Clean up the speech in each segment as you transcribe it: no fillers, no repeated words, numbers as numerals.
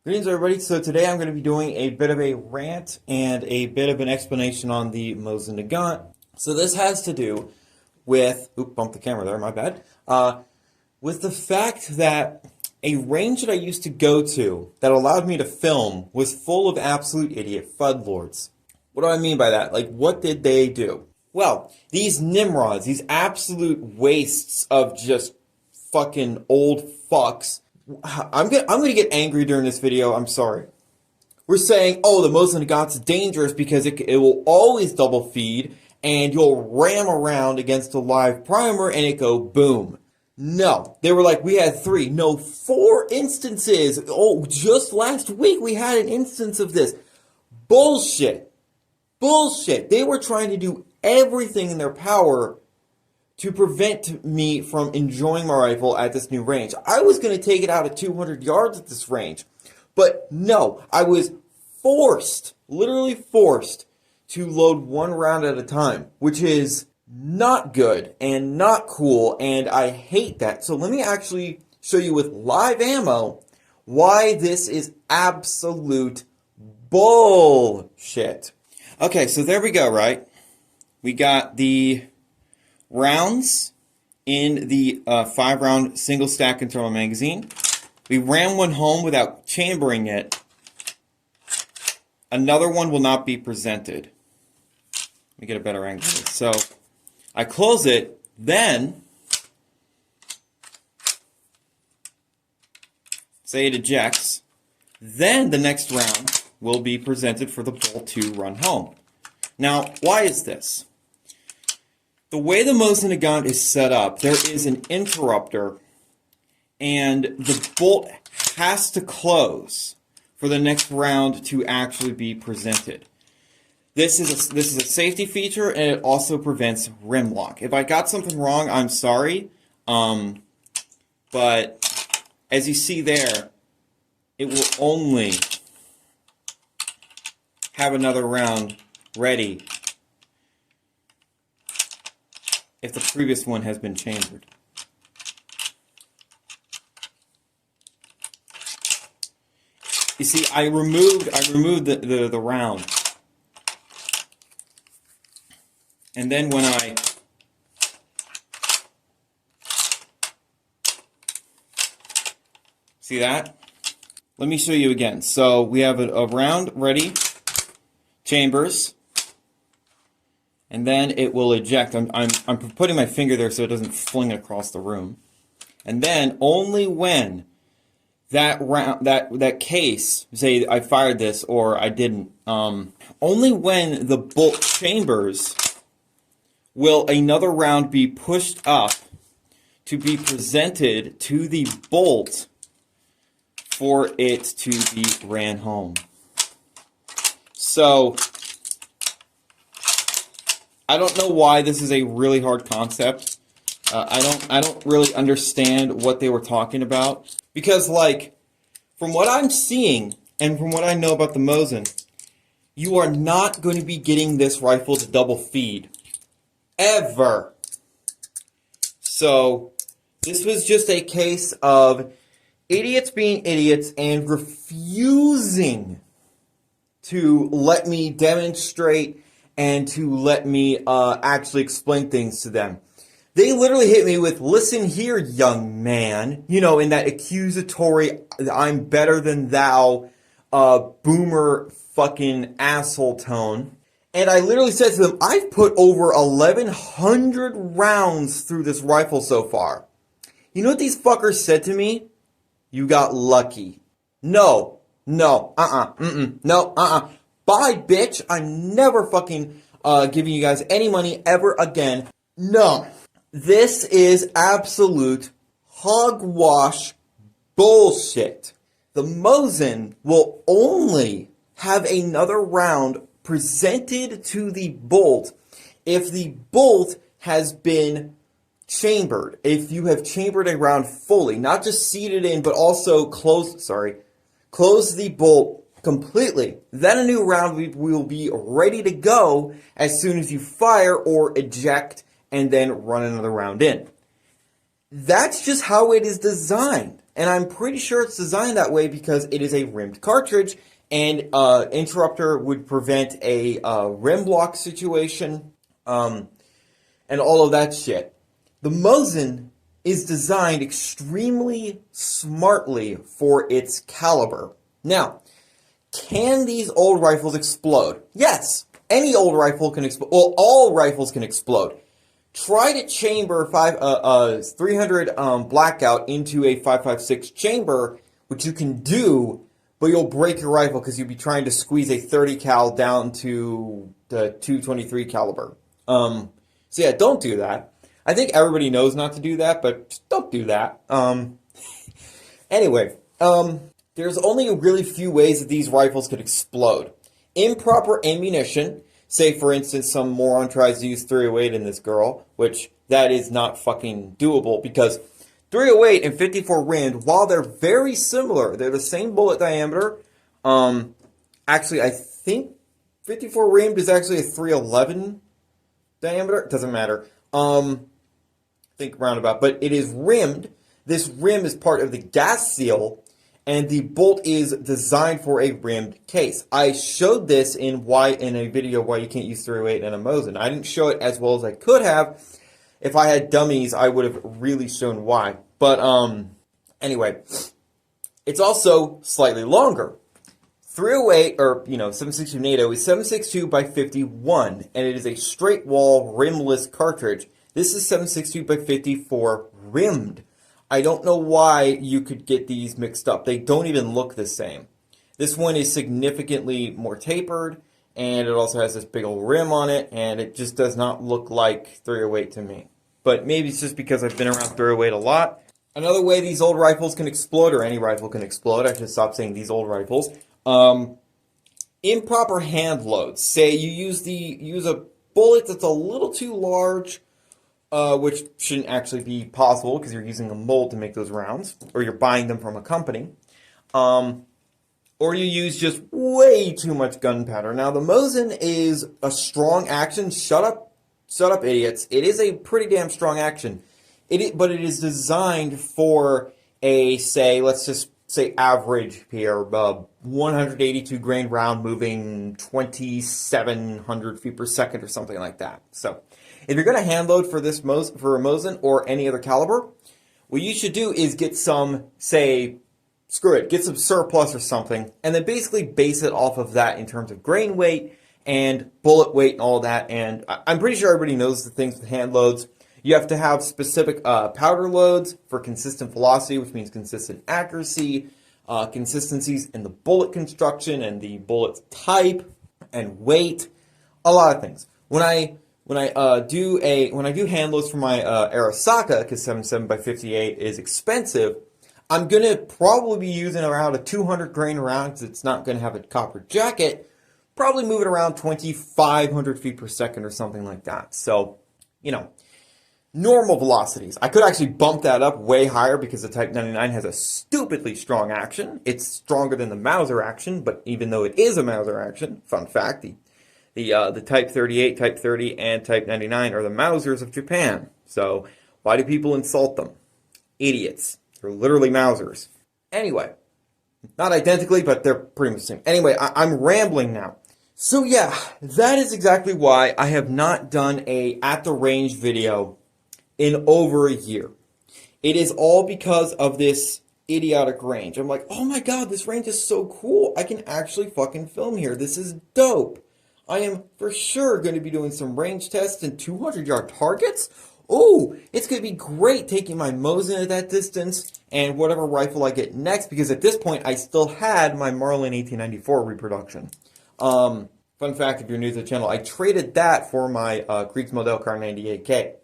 Greetings, everybody. So today I'm going to be doing a bit of a rant and a bit of an explanation on the Mosin-Nagant. So this has to do with, bumped the camera there, my bad, with the fact that a range that I used to go to that allowed me to film was full of absolute idiot fudlords. What do I mean by that? Like, what did they do? Well, these nimrods, these absolute wastes of just fucking old fucks. I'm gonna get angry during this video. I'm sorry. We're saying, oh, the Mosin-Nagant's dangerous because it will always double feed, and you'll ram around against a live primer and it go boom. No, they were like, we had 3, no, 4 instances. Oh, just last week we had an instance of this. Bullshit. Bullshit. They were trying to do everything in their power to prevent me from enjoying my rifle at this new range. I was going to take it out at 200 yards at this range. But no, I was forced, literally forced, to load 1 round at a time, which is not good and not cool, and I hate that. So let me actually show you with live ammo why this is absolute bullshit. Okay, so there we go, right? We got the rounds in the 5-round single stack internal magazine. We ran one home without chambering it. Another one will not be presented. Let me get a better angle here. So I close it, then say it ejects, then the next round will be presented for the bolt to run home. Now, why is this? The way the Mosin-Nagant is set up, there is an interrupter, and the bolt has to close for the next round to actually be presented. This is a safety feature, and it also prevents rim lock. If I got something wrong, I'm sorry, but as you see there, it will only have another round ready if the previous one has been chambered. You see, I removed the round. And then when I see that? Let me show you again. So we have a round ready, chambers, and then it will eject. I'm putting my finger there so it doesn't fling across the room. And then only when that round, that case, say I fired this or I didn't, only when the bolt chambers will another round be pushed up to be presented to the bolt for it to be ran home. So I don't know why this is a really hard concept. I don't really understand what they were talking about, because, like, from what I'm seeing and from what I know about the Mosin, you are not going to be getting this rifle to double feed ever. So this was just a case of idiots being idiots and refusing to let me demonstrate and to let me actually explain things to them. They literally hit me with, listen here, young man, you know, in that accusatory, I'm better than thou, boomer fucking asshole tone. And I literally said to them, I've put over 1,100 rounds through this rifle so far. You know what these fuckers said to me? You got lucky. No, no, no, bye, bitch. I'm never fucking giving you guys any money ever again. No. This is absolute hogwash bullshit. The Mosin will only have another round presented to the bolt if the bolt has been chambered. If you have chambered a round fully, not just seated in, but also close the bolt completely. Then a new round will be ready to go as soon as you fire or eject and then run another round in. That's just how it is designed. And I'm pretty sure it's designed that way because it is a rimmed cartridge, and interrupter would prevent a rim block situation, and all of that shit. The Mosin is designed extremely smartly for its caliber. Now, can these old rifles explode? Yes, any old rifle can explode. Well, all rifles can explode. Try to chamber 300 blackout into a 5.56 chamber, which you can do, but you'll break your rifle because you'll be trying to squeeze a 30 cal down to the 223 caliber. So yeah, don't do that. I think everybody knows not to do that, but just don't do that. Anyway, there's only a really few ways that these rifles could explode. Improper ammunition. Say, for instance, some moron tries to use 308 in this girl, which that is not fucking doable because 308 and 54 rimmed, while they're very similar, they're the same bullet diameter. Actually, I think 54 rimmed is actually a 311 diameter. It doesn't matter. Think roundabout, but it is rimmed. This rim is part of the gas seal, and the bolt is designed for a rimmed case. I showed this in a video why you can't use 308 in a Mosin. I didn't show it as well as I could have. If I had dummies, I would have really shown why. But anyway, it's also slightly longer. 308, or 762 NATO is 762 by 51, and it is a straight wall rimless cartridge. This is 762 by 54 rimmed. I don't know why you could get these mixed up. They don't even look the same. This one is significantly more tapered, and it also has this big old rim on it, and it just does not look like 308 to me. But maybe it's just because I've been around 308 a lot. Another way these old rifles can explode, or any rifle can explode, I should stop saying these old rifles, improper hand loads. Say you use a bullet that's a little too large, which shouldn't actually be possible because you're using a mold to make those rounds, or you're buying them from a company. Or you use just way too much gunpowder. Now, the Mosin is a strong action. Shut up, idiots. It is a pretty damn strong action. But it is designed for a, let's just say average here, 182 grain round moving 2,700 feet per second or something like that. So, if you're going to hand load for a Mosin or any other caliber, what you should do is get some, get some surplus or something, and then basically base it off of that in terms of grain weight and bullet weight and all that. And I'm pretty sure everybody knows the things with hand loads. You have to have specific powder loads for consistent velocity, which means consistent accuracy, consistencies in the bullet construction and the bullet type and weight, a lot of things. When I do hand loads for my Arasaka, because 77 by 58 is expensive, I'm gonna probably be using around a 200 grain round because it's not gonna have a copper jacket. Probably moving around 2,500 feet per second or something like that. So, normal velocities. I could actually bump that up way higher because the Type 99 has a stupidly strong action. It's stronger than the Mauser action, but even though it is a Mauser action, fun fact, the Type 38, Type 30, and Type 99 are the Mausers of Japan. So why do people insult them? Idiots. They're literally Mausers. Anyway, not identically, but they're pretty much the same. Anyway, I'm rambling now. So yeah, that is exactly why I have not done a at the range video in over a year. It is all because of this idiotic range. I'm like, oh my god, this range is so cool. I can actually fucking film here. This is dope. I am for sure going to be doing some range tests and 200-yard targets. Oh, it's going to be great taking my Mosin at that distance and whatever rifle I get next, because at this point I still had my Marlin 1894 reproduction. Fun fact, if you're new to the channel, I traded that for my Kriegsmodell Kar 98K.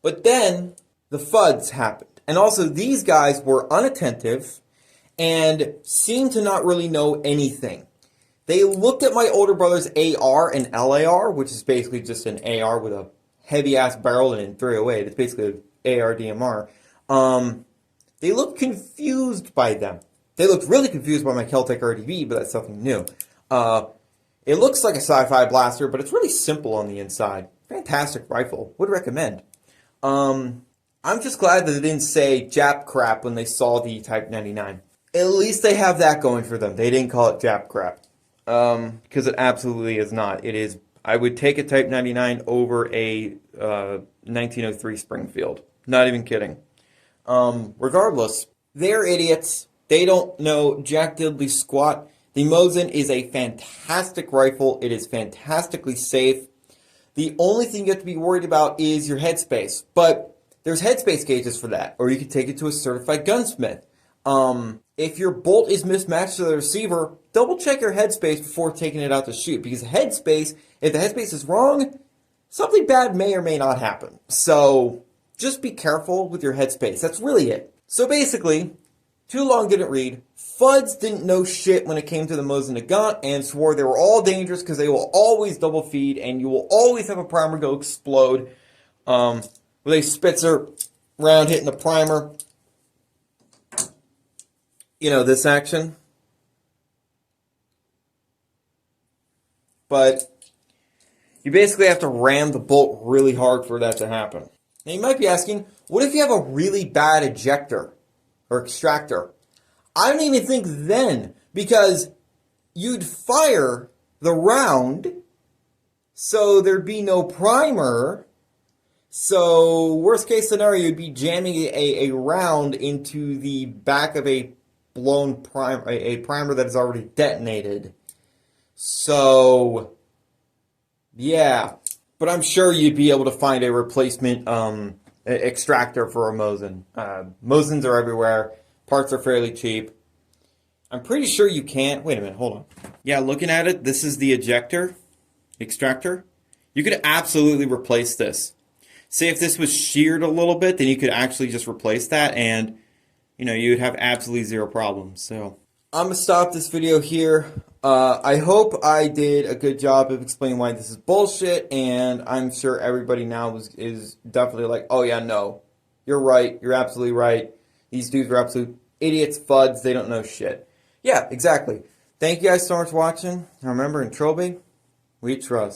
But then the FUDs happened. And also these guys were unattentive and seemed to not really know anything. They looked at my older brother's AR and LAR, which is basically just an AR with a heavy-ass barrel and in 308. It's basically an AR DMR. They looked confused by them. They looked really confused by my Keltec RDB, but that's something new. It looks like a sci-fi blaster, but it's really simple on the inside. Fantastic rifle. Would recommend. I'm just glad that they didn't say Jap crap when they saw the Type 99. At least they have that going for them. They didn't call it Jap crap. Because it absolutely is not. It is. I would take a Type 99 over a 1903 Springfield. Not even kidding. Regardless, they're idiots. They don't know jack diddly squat. The Mosin is a fantastic rifle. It is fantastically safe. The only thing you have to be worried about is your headspace. But there's headspace gauges for that. Or you can take it to a certified gunsmith. If your bolt is mismatched to the receiver, double check your headspace before taking it out to shoot. Because headspace, if the headspace is wrong, something bad may or may not happen. So just be careful with your headspace. That's really it. So basically, too long didn't read. Fuds didn't know shit when it came to the Mosin-Nagant and swore they were all dangerous because they will always double feed and you will always have a primer go explode with a Spitzer round hitting the primer. You know, this action. But you basically have to ram the bolt really hard for that to happen. Now you might be asking, what if you have a really bad ejector or extractor? I don't even think then, because you'd fire the round, so there'd be no primer. So worst case scenario, you'd be jamming a round into the back of a blown primer, a primer that is already detonated. So yeah, but I'm sure you'd be able to find a replacement extractor for a Mosin. Mosins are everywhere. Parts are fairly cheap. I'm pretty sure you can't. Wait a minute, hold on. Yeah, looking at it, this is the extractor. You could absolutely replace this. Say if this was sheared a little bit, then you could actually just replace that and, you know, you would have absolutely zero problems. So I'm going to stop this video here. I hope I did a good job of explaining why this is bullshit, and I'm sure everybody now is definitely like, oh yeah, no, you're right, you're absolutely right. These dudes are absolute idiots, fuds, they don't know shit. Yeah, exactly. Thank you guys so much for watching. And remember, in Trilby, we trust.